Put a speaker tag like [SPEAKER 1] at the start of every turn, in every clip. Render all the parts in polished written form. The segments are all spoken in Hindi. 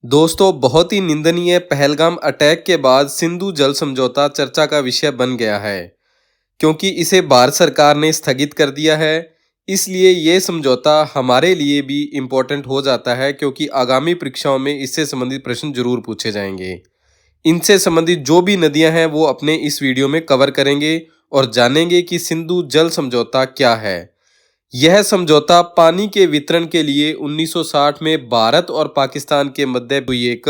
[SPEAKER 1] दोस्तों, बहुत ही निंदनीय पहलगाम अटैक के बाद सिंधु जल समझौता चर्चा का विषय बन गया है क्योंकि इसे भारत सरकार ने स्थगित कर दिया है। इसलिए ये समझौता हमारे लिए भी इम्पोर्टेंट हो जाता है क्योंकि आगामी परीक्षाओं में इससे संबंधित प्रश्न जरूर पूछे जाएंगे। इनसे संबंधित जो भी नदियां हैं वो अपने इस वीडियो में कवर करेंगे और जानेंगे कि सिंधु जल समझौता क्या है। यह समझौता पानी के वितरण के लिए 1960 में भारत और पाकिस्तान के मध्य हुई एक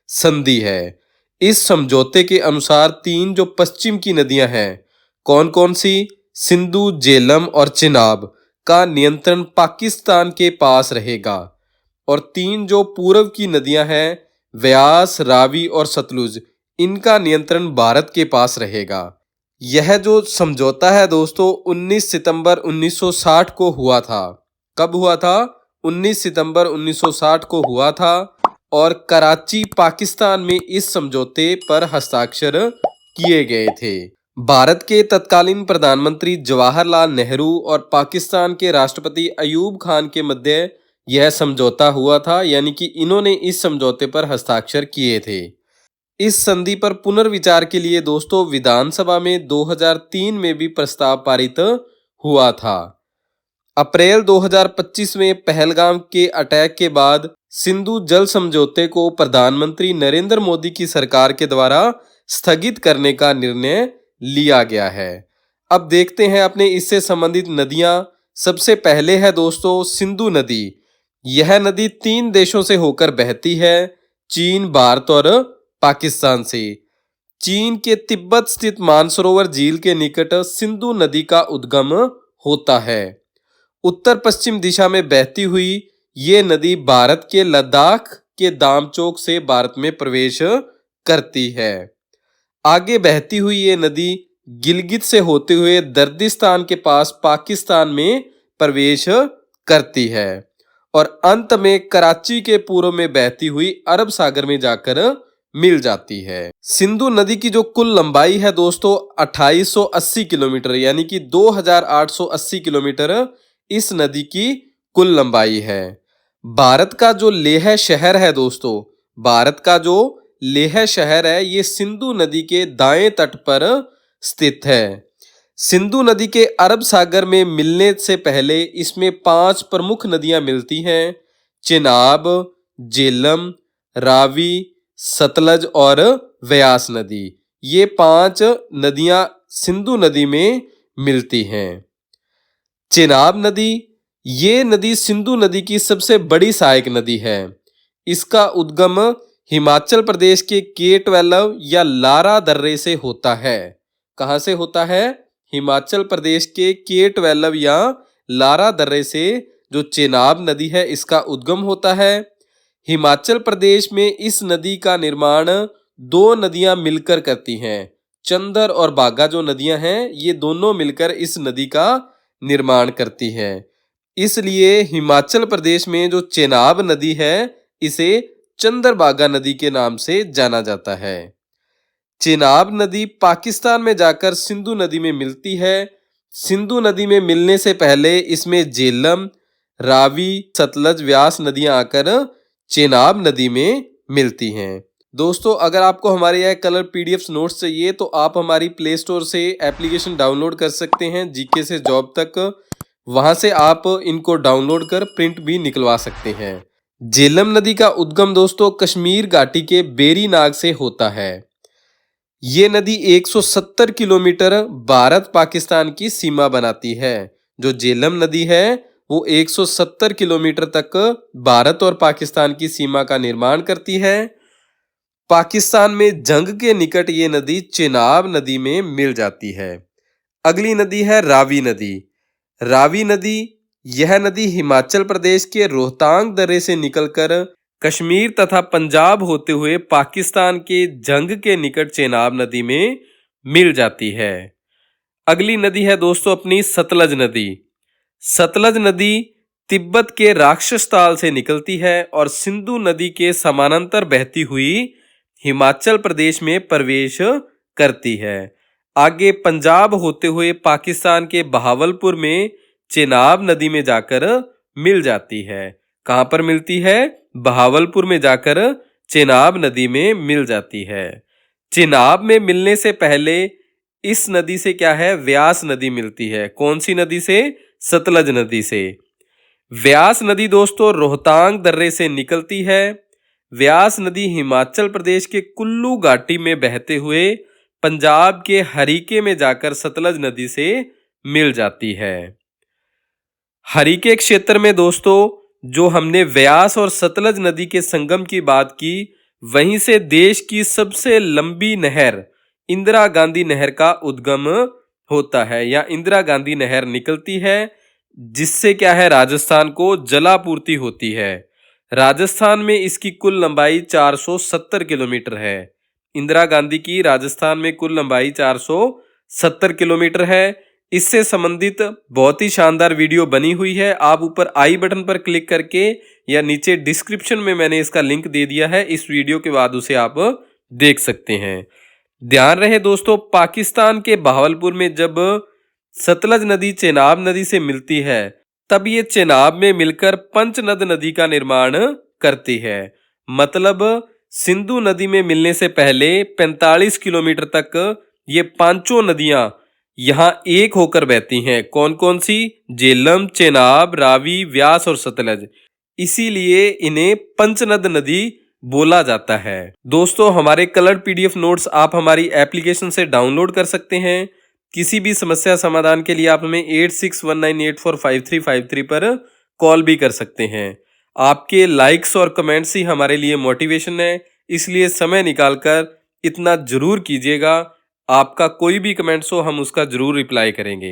[SPEAKER 1] संधि है। इस समझौते के अनुसार तीन जो पश्चिम की नदियां हैं, कौन कौन सी, सिंधु, झेलम और चिनाब, का नियंत्रण पाकिस्तान के पास रहेगा और तीन जो पूर्व की नदियां हैं, व्यास, रावी और सतलुज, इनका नियंत्रण भारत के पास रहेगा। यह जो समझौता है दोस्तों 19 सितंबर 1960 को हुआ था। कब हुआ था? 19 सितंबर 1960 को हुआ था और कराची, पाकिस्तान में इस समझौते पर हस्ताक्षर किए गए थे। भारत के तत्कालीन प्रधानमंत्री जवाहरलाल नेहरू और पाकिस्तान के राष्ट्रपति अयूब खान के मध्य यह समझौता हुआ था, यानी कि इन्होंने इस समझौते पर हस्ताक्षर किए थे। इस संधि पर पुनर्विचार के लिए दोस्तों विधानसभा में 2003 में भी प्रस्ताव पारित हुआ था। अप्रैल 2025 में पहलगाम के अटैक के बाद सिंधु जल समझौते को प्रधानमंत्री नरेंद्र मोदी की सरकार के द्वारा स्थगित करने का निर्णय लिया गया है। अब देखते हैं अपने इससे संबंधित नदियां। सबसे पहले है दोस्तों सिंधु नदी। यह नदी तीन देशों से होकर बहती है, चीन, भारत और पाकिस्तान से। चीन के तिब्बत स्थित मानसरोवर झील के निकट सिंधु नदी का उद्गम होता है। उत्तर पश्चिम दिशा में बहती हुई ये नदी भारत के लद्दाख के दामचोक से भारत में प्रवेश करती है। आगे बहती हुई ये नदी गिलगित से होते हुए दर्दिस्तान के पास पाकिस्तान में प्रवेश करती है और अंत में कराची के पूर्व में बहती हुई अरब सागर में जाकर मिल जाती है। सिंधु नदी की जो कुल लंबाई है दोस्तों 2880 किलोमीटर, यानी कि 2880 किलोमीटर इस नदी की कुल लंबाई है। भारत का जो लेह शहर है दोस्तों, भारत का जो लेह शहर है ये सिंधु नदी के दाएं तट पर स्थित है। सिंधु नदी के अरब सागर में मिलने से पहले इसमें 5 प्रमुख नदियां मिलती हैं, चिनाब, झेलम, रावी, सतलज और व्यास नदी। ये 5 नदियां सिंधु नदी में मिलती हैं। चिनाब नदी, ये नदी सिंधु नदी की सबसे बड़ी सहायक नदी है। इसका उद्गम हिमाचल प्रदेश के K12 या लारा दर्रे से होता है। कहाँ से होता है? हिमाचल प्रदेश के K12 या लारा दर्रे से जो चेनाब नदी है इसका उद्गम होता है। हिमाचल प्रदेश में इस नदी का निर्माण 2 नदियां मिलकर करती हैं। चंदर और बागा जो नदियां हैं ये दोनों मिलकर इस नदी का निर्माण करती हैं। इसलिए हिमाचल प्रदेश में जो चेनाब नदी है इसे चंदरबागा नदी के नाम से जाना जाता है। चेनाब नदी पाकिस्तान में जाकर सिंधु नदी में मिलती है। सिंधु नदी में मिलने से पहले इसमें झेलम, रावी, सतलज, व्यास नदियां आकर चेनाब नदी में मिलती हैं। दोस्तों, अगर आपको हमारे यह कलर पीडीएफ नोट्स चाहिए तो आप हमारी प्ले स्टोर से एप्लीकेशन डाउनलोड कर सकते हैं, जीके से जॉब तक। वहां से आप इनको डाउनलोड कर प्रिंट भी निकलवा सकते हैं। झेलम नदी का उद्गम दोस्तों कश्मीर घाटी के बेरी नाग से होता है। ये नदी 170 किलोमीटर भारत पाकिस्तान की सीमा बनाती है। जो झेलम नदी है वो 170 किलोमीटर तक भारत और पाकिस्तान की सीमा का निर्माण करती है। पाकिस्तान में जंग के निकट ये नदी चेनाब नदी में मिल जाती है। अगली नदी है रावी नदी। रावी नदी, यह नदी हिमाचल प्रदेश के रोहतांग दर्रे से निकलकर कश्मीर तथा पंजाब होते हुए पाकिस्तान के जंग के निकट चेनाब नदी में मिल जाती है। अगली नदी है दोस्तों अपनी सतलज नदी। सतलज नदी तिब्बत के राक्षस ताल से निकलती है और सिंधु नदी के समानांतर बहती हुई हिमाचल प्रदेश में प्रवेश करती है। आगे पंजाब होते हुए पाकिस्तान के बहावलपुर में चेनाब नदी में जाकर मिल जाती है। कहां पर मिलती है? बहावलपुर में जाकर चेनाब नदी में मिल जाती है। चेनाब में मिलने से पहले इस नदी से क्या है, व्यास नदी मिलती है। कौन सी नदी से? सतलज नदी से। व्यास नदी दोस्तों रोहतांग दर्रे से निकलती है। व्यास नदी हिमाचल प्रदेश के कुल्लू घाटी में बहते हुए पंजाब के हरीके में जाकर सतलज नदी से मिल जाती है। हरीके क्षेत्र में दोस्तों जो हमने व्यास और सतलज नदी के संगम की बात की, वहीं से देश की सबसे लंबी नहर इंदिरा गांधी नहर का उद्गम होता है, या इंदिरा गांधी नहर निकलती है, जिससे क्या है, राजस्थान को जलापूर्ति होती है। राजस्थान में इसकी कुल लंबाई 470 किलोमीटर है। इंदिरा गांधी की राजस्थान में कुल लंबाई 470 किलोमीटर है। इससे संबंधित बहुत ही शानदार वीडियो बनी हुई है। आप ऊपर आई बटन पर क्लिक करके या नीचे डिस्क्रिप्शन में मैंने इसका लिंक दे दिया है, इस वीडियो के बाद उसे आप देख सकते हैं। ध्यान रहे दोस्तों, पाकिस्तान के बहावलपुर में जब सतलज नदी चेनाब नदी से मिलती है, तब ये चेनाब में मिलकर पंचनद नदी का निर्माण करती है। मतलब सिंधु नदी में मिलने से पहले 45 किलोमीटर तक ये पांचों नदियां यहां एक होकर बहती हैं। कौन कौन सी? झेलम, चेनाब, रावी, व्यास और सतलज। इसीलिए इन्हें पंचनद नदी बोला जाता है। दोस्तों हमारे कलर्ड पीडीएफ नोट्स आप हमारी एप्लीकेशन से डाउनलोड कर सकते हैं। किसी भी समस्या समाधान के लिए आप हमें 8619845353 पर कॉल भी कर सकते हैं। आपके लाइक्स और कमेंट्स ही हमारे लिए मोटिवेशन है, इसलिए समय निकालकर इतना जरूर कीजिएगा। आपका कोई भी कमेंट्स हो, हम उसका जरूर रिप्लाई करेंगे।